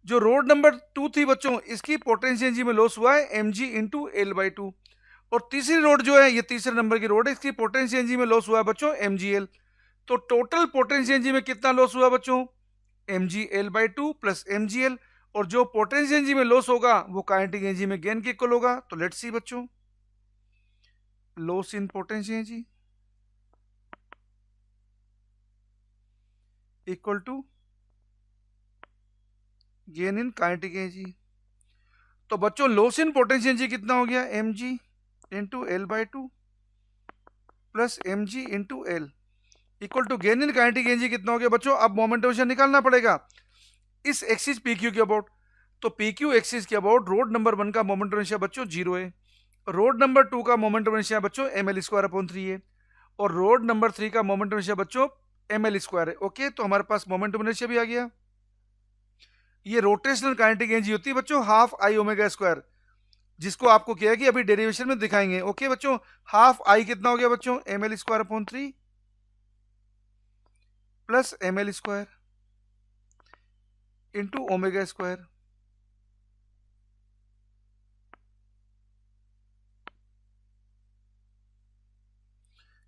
जो रोड नंबर 2 थी बच्चों, इसकी पोटेंशियल एनर्जी में लॉस हुआ है M G into L by two. और तीसरी रोड जो है, ये तीसरे नंबर की रोड है, इसकी पोटेंशियल एनर्जी में लॉस हुआ है बच्चों एम जी एल। तो टोटल पोटेंशियल एनर्जी में कितना लॉस हुआ बच्चों, M ji L by two plus M ji L. और जो पोटेंशियल एनर्जी में लॉस होगा वो काइनेटिक एनर्जी में गेन के इक्वल होगा। तो लेट्स सी बच्चों, loss in potential energy equal to gain in kinetic energy. तो बच्चों लॉस इन पोटेंशियल एनर्जी कितना हो गया, M G into L by two plus M G into L equal to gain in kinetic energy कितना हो गया बच्चों। अब मोमेंट ऑफ इनर्शिया निकालना पड़ेगा इस एक्सिस पी क्यू के अबाउट। तो पी क्यू एक्सिस के अबाउट रोड नंबर 1 का मोमेंट ऑफ इनर्शिया बच्चों 0 है, रोड नंबर 2 का मोमेंट ऑफ इनर्शिया बच्चों एम एल स्क्वायर अपॉन 3 है, और रोड नंबर 3 का मोमेंट ऑफ इनर्शिया बच्चों एम एल स्क्वायर है। ओके, तो हमारे पास मोमेंट ऑफ इनर्शिया भी आ गया। ये रोटेशनल काइनेटिक एनर्जी होती है बच्चों हाफ आई ओमेगा स्क्वायर, जिसको आपको क्या है कि अभी डेरिवेशन में दिखाएंगे। ओके बच्चों, हाफ आई कितना हो गया बच्चों, M L square upon 3 plus M L square into omega square.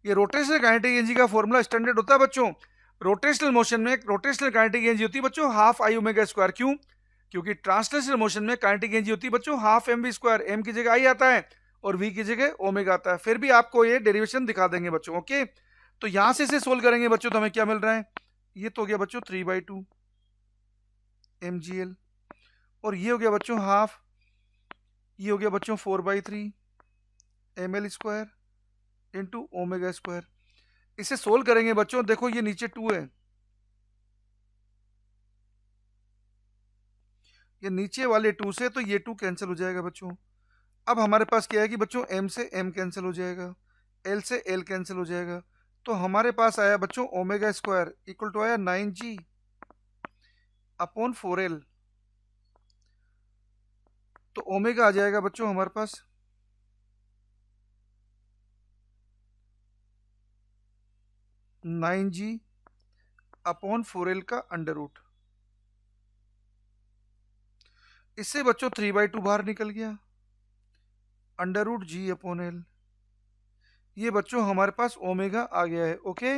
ये रोटेशनल काइनेटिक एनर्जी का फॉर्मूला स्टैंडर्ड होता है बच्चों। रोटेशनल मोशन में रोटेशनल काइनेटिक एनर्जी होती है बच्चों हाफ आई ओमेगा स्क्वायर। क्यों? क्योंकि ट्रांसलेशनल मोशन में काइनेटिक एनर्जी होती है बच्चों half M V square. M की जगह आई आता है और वी की जगह ओमेगा आता है। फिर भी आपको ये डेरिवेशन दिखा देंगे बच्चों। ओके, तो यहां से इसे सोल्व करेंगे बच्चों, तो हमें क्या मिल रहा है, ये तो हो गया बच्चों 3/2 एम जी एल, और ये हो गया बच्चों हाफ, ये हो गया बच्चों 4/3 M L square into omega square. इसे सोल्व करेंगे बच्चों, देखो ये नीचे 2 है, ये नीचे वाले 2 से तो ये 2 कैंसिल हो जाएगा बच्चों। अब हमारे पास क्या है कि बच्चों m से m कैंसिल हो जाएगा, l से l कैंसिल हो जाएगा, तो हमारे पास आया बच्चों ओमेगा स्क्वायर इक्वल टू आया 9g अपॉन 4l। तो ओमेगा आ जाएगा बच्चों हमारे पास 9g अपॉन 4l का अंडर रूट। इससे बच्चों 3/2 बाहर निकल गया, अंडर रूट जी अपॉन एल। ये बच्चों हमारे पास ओमेगा आ गया है। ओके,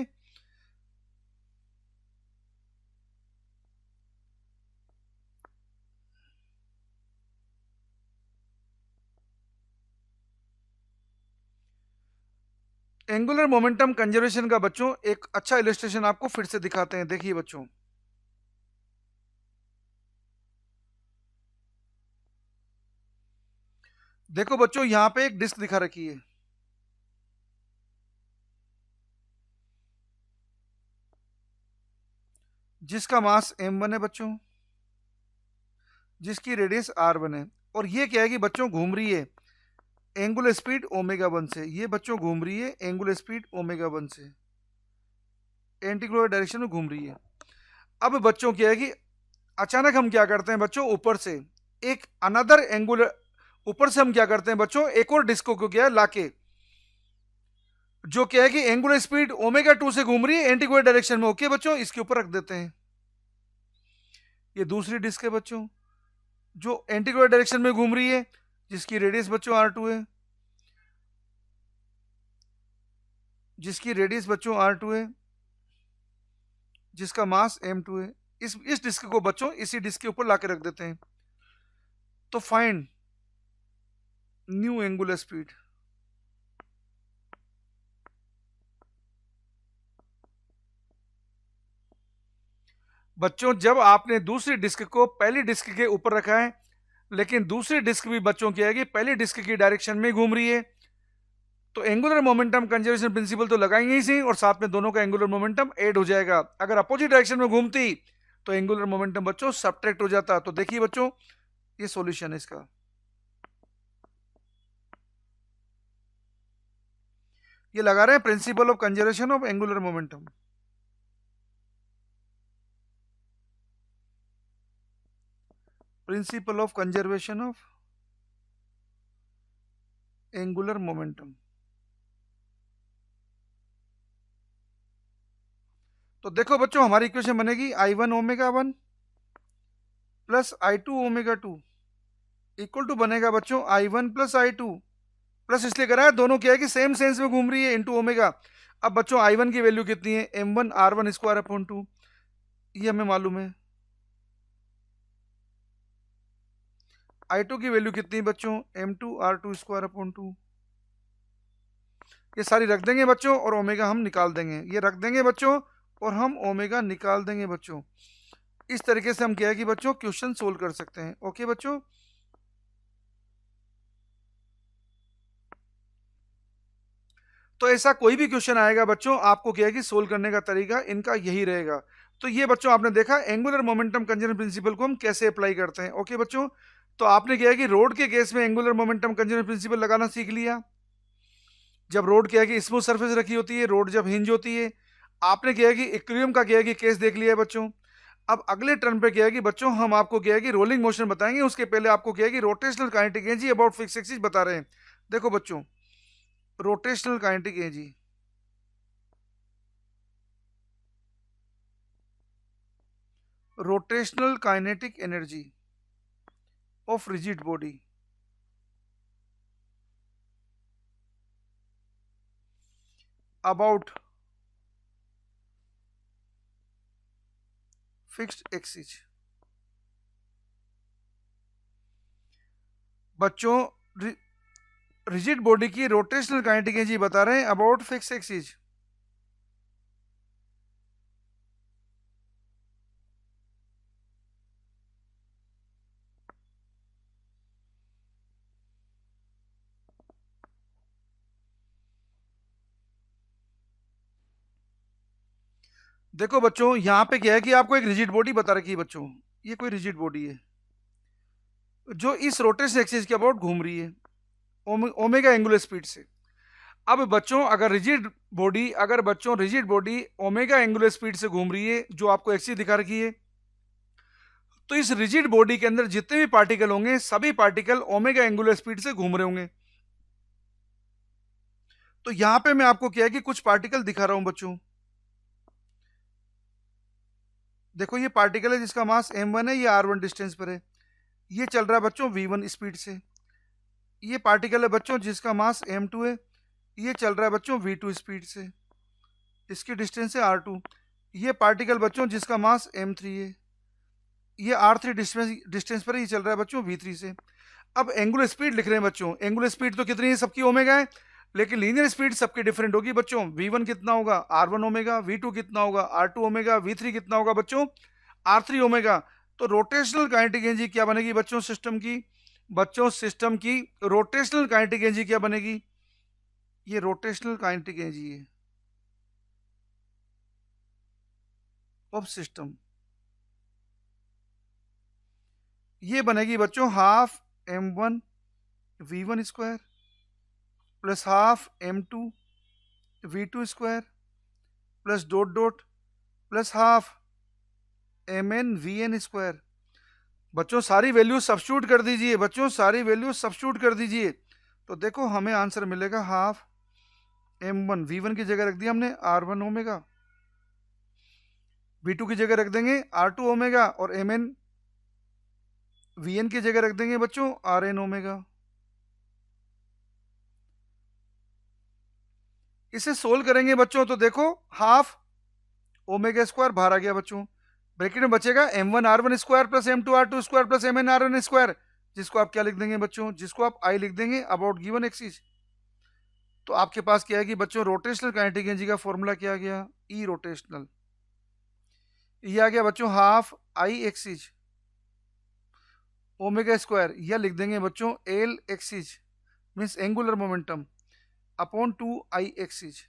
एंगुलर मोमेंटम कंजर्वेशन का बच्चों एक अच्छा इलस्ट्रेशन आपको फिर से दिखाते हैं। देखिए बच्चों, देखो बच्चों यहां पे एक डिस्क दिखा रखी है, जिसका मास m1 है बच्चों, जिसकी रेडियस r1 है, और ये क्या है कि बच्चों घूम रही है एंगुलर स्पीड ओमेगा 1 से। ये बच्चों घूम रही है एंगुलर स्पीड ओमेगा 1 से, एंटी क्लॉकवाइज डायरेक्शन में घूम रही है। अब बच्चों क्या है कि अचानक हम क्या करते हैं बच्चों, ऊपर से एक अनदर एंगुलर, ऊपर से हम क्या करते हैं बच्चों, एक और डिस्क को क्या है लाके, जो क्या है कि एंगुलर स्पीड ओमेगा 2 से घूम रही है एंटी क्लॉकवाइज डायरेक्शन में। ओके बच्चों, इसके ऊपर रख देते हैं। ये दूसरी डिस्क है बच्चों, जो एंटी क्लॉकवाइज डायरेक्शन में घूम रही है, जिसकी रेडियस बच्चों r2 है, जिसकी रेडियस बच्चों r2 है, जिसका मास m2 है। इस डिस्क को बच्चों इसी डिस्क के ऊपर लाके रख देते हैं। तो फाइंड न्यू एंगुलर स्पीड। बच्चों जब आपने दूसरी डिस्क को पहली डिस्क के ऊपर रखा है, लेकिन दूसरी डिस्क भी बच्चों क्या है कि पहली डिस्क की डायरेक्शन में घूम रही है, तो एंगुलर मोमेंटम कंजर्वेशन प्रिंसिपल तो लगाएंगे ही सही, और साथ में दोनों का एंगुलर मोमेंटम ऐड हो जाएगा। अगर अपोजिट डायरेक्शन में घूमती तो एंगुलर मोमेंटम बच्चों सब्ट्रैक्ट हो जाता। तो देखिए बच्चों, ये सॉल्यूशन है इसका। ये लगा रहे हैं principle of conservation of angular momentum. Principle of conservation of angular momentum. तो देखो बच्चों, हमारी इक्वेशन बनेगी I1 omega 1 plus I2 omega 2 equal to बनेगा बच्चों I1 प्लस I2 प्लस, इसलिए करा है दोनों क्या है कि सेम सेंस में घूम रही है, इनटू ओमेगा। अब बच्चों I1 की वैल्यू कितनी है, m1 r1 स्क्वायर अपॉन 2, ये हमें मालूम है। I2 की वैल्यू कितनी है बच्चों, m2 r2 स्क्वायर अपॉन 2। ये सारी रख देंगे बच्चों और ओमेगा हम निकाल देंगे। ये रख देंगे बच्चों और हम ओमेगा निकाल देंगे बच्चों। इस तरीके से हम क्या है कि बच्चों क्वेश्चन सोल्व कर सकते हैं। ओके बच्चों, तो ऐसा कोई भी क्वेश्चन आएगा बच्चों, आपको क्या है कि सोल्व करने का तरीका इनका यही रहेगा। तो ये बच्चों आपने देखा एंगुलर मोमेंटम कंजर्वेशन प्रिंसिपल को हम कैसे अप्लाई करते हैं। ओके बच्चों, तो आपने क्या है कि रोड के केस में एंगुलर मोमेंटम कंजर्वेशन प्रिंसिपल लगाना सीख लिया। जब रोड क्या है कि स्मूथ सरफेस रखी होती है, रोड जब हिंज होती है। आपने क्या है कि इक्विलिब्रियम का क्या है कि केस देख लिया है बच्चों। अब अगले टर्न पे क्या है कि बच्चों हम आपको क्या है कि रोलिंग मोशन बताएंगे। उसके पहले आपको क्या है कि rotational kinetic energy about fix axis बता रहे हैं। देखो बच्चों, rotational kinetic energy, rotational kinetic energy of rigid body about fixed axis. बच्चों रिजिड बॉडी की रोटेशनल काइनेटिक एनर्जी बता रहे हैं अबाउट फिक्स एक्सिस। देखो बच्चों, यहां पे क्या है कि आपको एक रिजिड बॉडी बता रखी है बच्चों। ये कोई रिजिड बॉडी है जो इस रोटेशन एक्सिस के अबाउट घूम रही है। ओमेगा एंगुलर स्पीड से। अब बच्चों अगर बच्चों rigid body omega angular speed से घूम रही है, जो आपको एक चीज दिखा रखी है, तो इस रिजिड बॉडी के अंदर जितने भी पार्टिकल होंगे सभी पार्टिकल ओमेगा एंगुलर स्पीड से घूम रहे होंगे। तो यहां पे मैं आपको क्या है कि कुछ पार्टिकल दिखा रहा हूं बच्चों। देखो ये पार्टिकल है जिसका मास m1 है, ये r1 डिस्टेंस पर है, ये चल रहा है बच्चों v1 स्पीड से। ये पार्टिकल है बच्चों जिसका मास m2 है, ये चल रहा है बच्चों v2 स्पीड से, इसकी डिस्टेंस है r2। ये पार्टिकल बच्चों जिसका मास m3 है, ये r3 डिस्टेंस पर, ये चल रहा है बच्चों v3 से। अब एंगुलर स्पीड लिख रहे हैं बच्चों, एंगुलर स्पीड तो कितनी है, सबकी ओमेगा है, लेकिन लीनियर स्पीड सबकी डिफरेंट होगी बच्चों। v1 कितना होगा r1 ओमेगा, v2 कितना होगा r2 ओमेगा, v3 कितना होगा बच्चों r3 ओमेगा। तो रोटेशनल काइनेटिक एनर्जी क्या बनेगी बच्चों सिस्टम की, रोटेशनल काइनेटिक एनर्जी क्या बनेगी, ये रोटेशनल काइनेटिक एनर्जी है ऑफ सिस्टम, ये बनेगी बच्चों half m1 v1 square plus half m2 v2 square plus dot dot plus half mn vn square. बच्चों सारी वैल्यू सब्स्टिट्यूट कर दीजिए, बच्चों सारी वैल्यू सब्स्टिट्यूट कर दीजिए, तो देखो हमें आंसर मिलेगा हाफ m1 v1 की जगह रख दिया हमने r1 ओमेगा, v2 की जगह रख देंगे r2 ओमेगा, और mn vn की जगह रख देंगे बच्चों rn ओमेगा। इसे सोल्व करेंगे बच्चों तो देखो हाफ ओमेगा स्क्वायर बाहर आ गया बच्चों, ब्रैकेट में बचेगा m1 r1 square plus m2 r2 square plus mn rn square, जिसको आप क्या लिख देंगे बच्चों, जिसको आप I लिख देंगे अबाउट गिवन एक्सिस। तो आपके पास क्या है कि बच्चों रोटेशनल काइनेटिक एनर्जी का फॉर्मूला क्या आ गया, ई रोटेशनल, ये आ गया बच्चों half I axis omega square, या लिख देंगे बच्चों L axis means angular momentum upon 2I axis.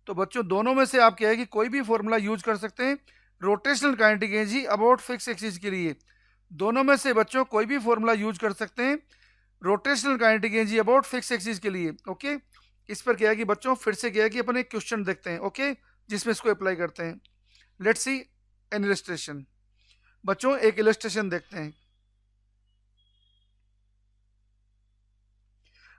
तो बच्चों दोनों में से आप क्या है कि कोई भी फॉर्मूला यूज कर सकते हैं rotational kinetic energy about fix axis के लिए, दोनों में से बच्चों कोई भी फॉर्मूला यूज कर सकते हैं rotational kinetic energy about fix axis के लिए। ओके, इस पर क्या है कि बच्चों फिर से क्या है कि अपन एक क्वेश्चन देखते हैं, ओके, जिसमें इसको अप्लाई करते हैं। Let's see an illustration. बच्चों एक इलस्ट्रेशन देखते हैं।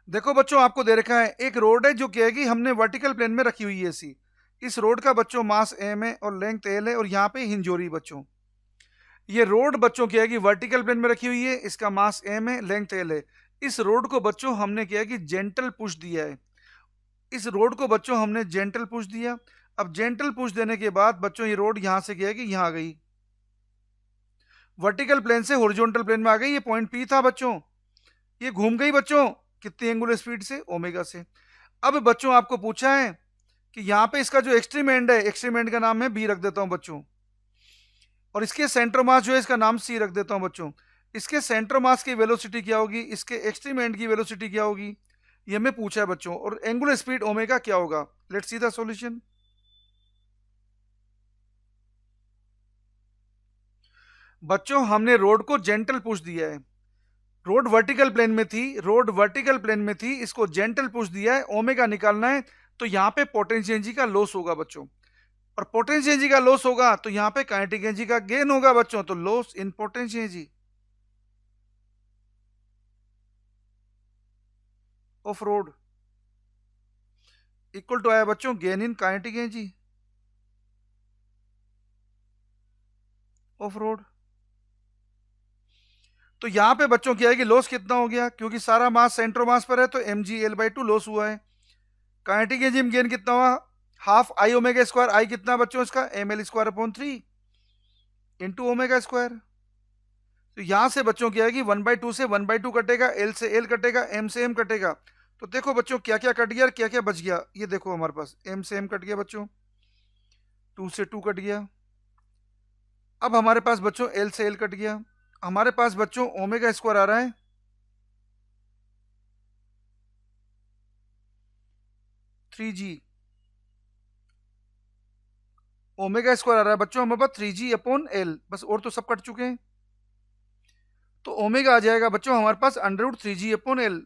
देखो बच्चों आपको दे रखा है एक रोड है जो क्या है कि हमने वर्टिकल प्लेन में रखी हुई है ऐसी। इस रोड का बच्चों मास m है और लेंथ l है, और यहाँ पे हिंज हो रही है बच्चों। ये रोड बच्चों क्या है कि वर्टिकल प्लेन में रखी हुई है, इसका मास m है, लेंथ l है। इस रोड को बच्चों हमने क्या है कि जेंटल पुश दिया है, इस रोड को बच्चों हमने जेंटल पुश दिया। अब जेंटल पुश देने के बाद बच्चों ये रोड यहां से क्या है कि यहां आ गई, वर्टिकल प्लेन से हॉरिजॉन्टल प्लेन में आ गई। ये पॉइंट P था बच्चों, ये घूम गई बच्चों कितनी एंगुलर स्पीड से, ओमेगा से। अब बच्चों आपको पूछा है कि यहाँ पे इसका जो एक्सट्रीम एंड है, एक्सट्रीम एंड का नाम मैं बी रख देता हूं बच्चों, और इसके सेंटर मास जो है इसका नाम सी रख देता हूं बच्चों। इसके सेंटर मास की वेलोसिटी क्या होगी, इसके एक्सट्रीम एंड की वेलोसिटी क्या होगी, ये हमें पूछा है बच्चों, और एंगुलर स्पीड ओमेगा क्या होगा। Let's see the solution. बच्चों हमने रोड को जेंटल पुश दिया है, रोड वर्टिकल प्लेन में थी, रोड वर्टिकल प्लेन में थी, इसको जेंटल पुश दिया है, ओमेगा निकालना है। तो यहाँ पे पोटेंशियल एनर्जी का लॉस होगा बच्चों, और पोटेंशियल एनर्जी का लॉस होगा तो यहाँ पे काइनेटिक एनर्जी का गेन होगा बच्चों, तो loss in potential energy of rod equal to आया बच्चों gain in kinetic energy of rod. तो यहां पे बच्चों क्या है कि लॉस कितना हो गया, क्योंकि सारा मास सेंट्रो मास पर है तो mg/L/2 लॉस हुआ है। काइनेटिक एनर्जी में गेन कितना हुआ, half I omega square, I कितना बच्चों इसका ml square upon 3 into omega square. तो यहां से बच्चों क्या है कि 1/2 से 1/2 कटेगा, L से L कटेगा, M से M कटेगा। तो देखो बच्चों क्या क्या कट गया और क्या क्या बच गया, ये देखो हमारे पास M से M कट गया बच्चों, 2 से 2 कट गया। अब हमारे पास बच्चों L से L कट गया, हमारे पास बच्चों ओमेगा स्क्वायर आ रहा है 3g, ओमेगा स्क्वायर आ रहा है बच्चों हमारे पास 3g अपॉन L, बस और तो सब कट चुके हैं। तो ओमेगा आ जाएगा बच्चों हमारे पास √3g upon L।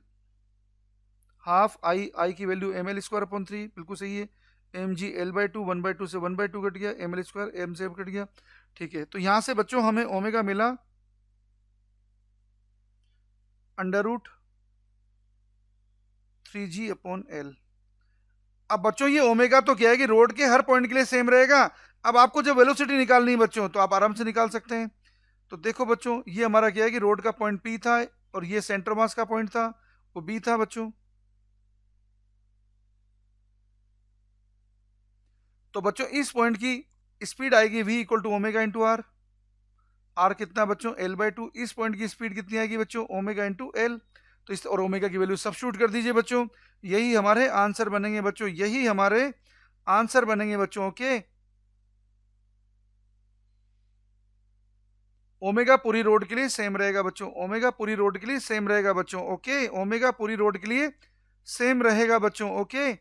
Half I की value M L square upon 3, बिल्कुल सही है। M ji L by two, 1/2 से 1/2 कट गया, एम एल स्क्वायर एम से कट गया। ठीक है, तो यहां से बच्चों हमें ओमेगा मिला √3g/L। अब बच्चों ये ओमेगा तो क्या है कि रोड के हर पॉइंट के लिए सेम रहेगा। अब आपको जब वेलोसिटी निकालनी है बच्चों तो आप आराम से निकाल सकते हैं। तो देखो बच्चों, ये हमारा क्या है कि रोड का पॉइंट पी था और ये सेंटर मास का पॉइंट था, वो बी था बच्चों। तो बच्चों इस पॉइंट की स्पीड आएगी v equal to omega into R. R कितना बच्चों, L/2। इस पॉइंट की स्पीड कितनी आएगी बच्चों, ओमेगा इंटू एल। तो इस और ओमेगा की वैल्यू सब्स्टिट्यूट कर दीजिए बच्चों, यही हमारे आंसर बनेंगे बच्चों, यही हमारे आंसर बनेंगे बच्चों। ओके, ओमेगा पूरी रोड के लिए सेम रहेगा बच्चों, ओमेगा पूरी रोड के लिए सेम रहेगा बच्चों। ओके, ओमेगा पूरी रोड के लिए सेम रहेगा बच्चों। ओके,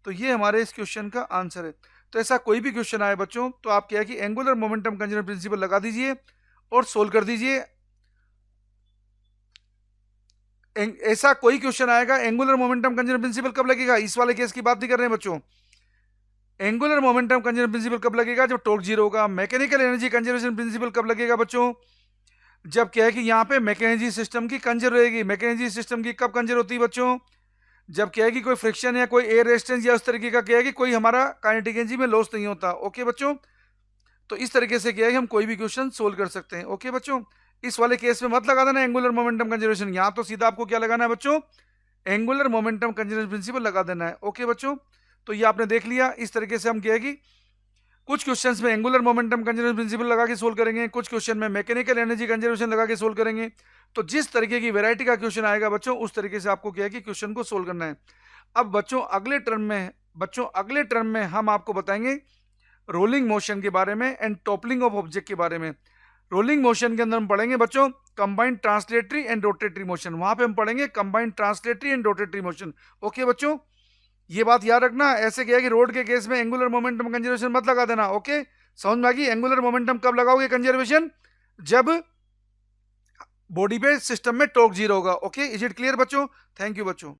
तो ये हमारे इस क्वेश्चन का आंसर है। तो ऐसा कोई भी क्वेश्चन आए बच्चों तो आप क्या है कि एंगुलर मोमेंटम कंजर्वेशन प्रिंसिपल लगा दीजिए और सोल्व कर दीजिए। ऐसा कोई क्वेश्चन आएगा, एंगुलर मोमेंटम कंजर्वेशन प्रिंसिपल कब लगेगा, इस वाले केस की बात नहीं कर रहे हैं बच्चों। एंगुलर मोमेंटम कंजर्वेशन प्रिंसिपल कब लगेगा, जब टॉर्क जीरो होगा। मैकेनिकल एनर्जी कंजर्वेशन प्रिंसिपल कब लगेगा बच्चों, जब क्या है कि यहाँ पे मैकेनिजी सिस्टम की कंजर्व रहेगी। मैकेनिजी सिस्टम की कब कंजर्व होती है बच्चों, जब क्या है कि कोई फ्रिक्शन या कोई एयर रेजिस्टेंस या उस तरीके का क्या है कि कोई हमारा काइनेटिक एनर्जी में लॉस नहीं होता। ओके बच्चों, तो इस तरीके से क्या है कि हम कोई भी क्वेश्चन सोल्व कर सकते हैं। ओके बच्चों, इस वाले केस में मत लगा देना एंगुलर मोमेंटम कंजर्वेशन, यहाँ तो सीधा आपको क्या लगाना है बच्चों, एंगुलर मोमेंटम कंजर्वेशन प्रिंसिपल लगा देना है। ओके बच्चों, तो ये आपने देख लिया। इस तरीके से हम क्या है कि कुछ क्वेश्चंस में एंगुलर मोमेंटम कंजर्वेशन प्रिंसिपल लगा के सोल्व करेंगे, कुछ क्वेश्चन में मैकेनिकल एनर्जी कंजर्वेशन लगा के सोल्व करेंगे। तो जिस तरीके की वैरायटी का क्वेश्चन आएगा बच्चों, उस तरीके से आपको क्या है कि क्वेश्चन को सोल्व करना है। अब बच्चों अगले टर्म में हम आपको बताएंगे रोलिंग मोशन के बारे में एंड टॉपलिंग ऑफ ऑब्जेक्ट के बारे में। रोलिंग मोशन के अंदर हम पढ़ेंगे बच्चों combined translatory and rotatory motion, वहां पे हम पढ़ेंगे combined translatory and rotatory motion. Okay बच्चों, ये बात याद रखना। ऐसे क्या है कि रोड के केस में एंगुलर मोमेंटम कंजर्वेशन मत लगा देना। ओके, समझ में आ गई। एंगुलर मोमेंटम कब लगाओगे कंजर्वेशन, जब बॉडी पे सिस्टम में टॉर्क जीरो होगा। ओके, इज इट क्लियर बच्चों, थैंक यू बच्चों।